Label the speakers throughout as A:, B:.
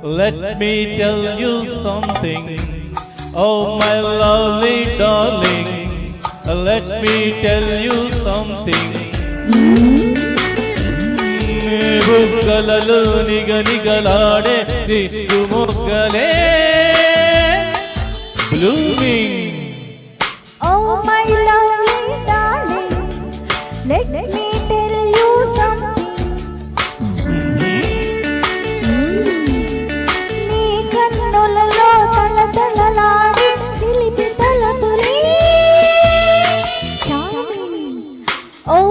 A: let me tell you something. Oh my lovely darling, let me tell you something. బుగ్గలలో నిగనిగలాడే దిక్కుమొగ్గలే blooming.
B: Oh my lovely darling, let me tell you something. నీ కన్నులలో తలతలలాడే చిలిపి తలపులే చాలని. Oh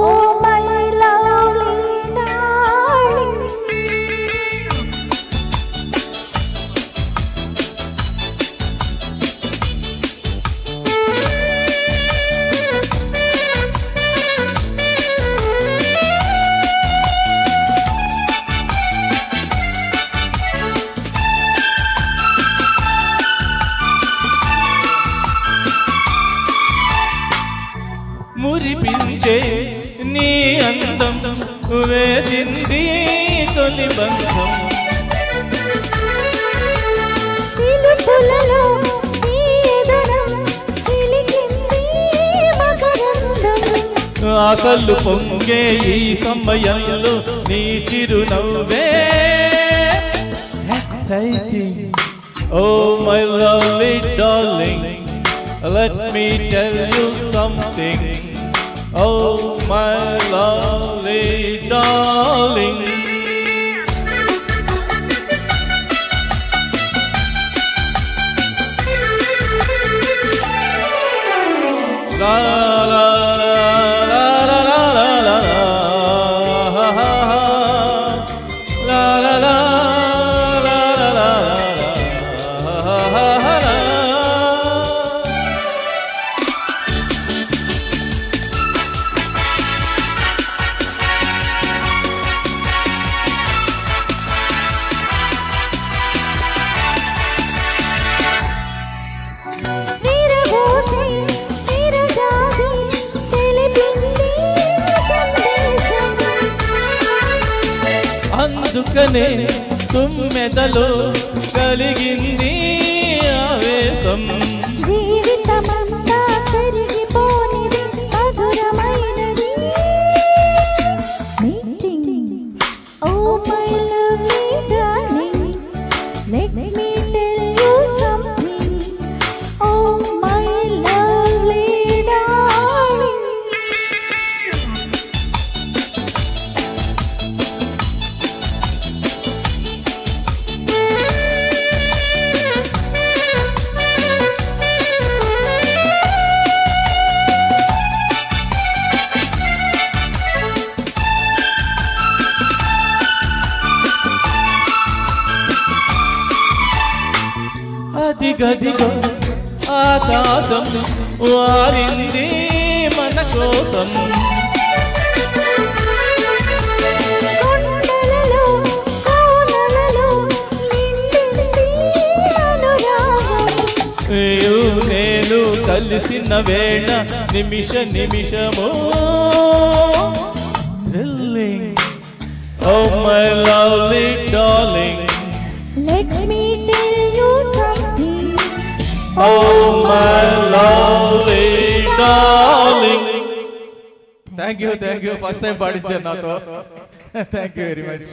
B: my lovely darling.
A: మురిపించే నీ అందం వేసింది తొలి బంధం.
B: సిలుపులలో నీ ఎదరం చిలికింది మకరందం.
A: ఆకళ్ళు పొంగే ఈ సమయంలో నీ చిరునవ్వే exciting. Oh my lovely darling, let me tell you something. Oh my lovely darling. La la la la la la la la la la. అందుకనే తుమ్మెదలో కలిగింది ఆవేశం.
B: జీవితమంతా కరిగిపోనిది మధురమైనది. Oh my lovely darling, let me tell you something. Oh my lovely darling.
A: అదిగదిగో ఆకాశం వారింది మన కోసం.
B: కొండలలో కోనలలో నిండింది అనురాగం.
A: నేను కలిసిన వేళ నిమిష నిమిషము thrilling. Oh my lovely darling,
B: Let me tell you something.
A: oh my lovely darling. Thank you. First time పాడించారు నాతో. Thank you very much.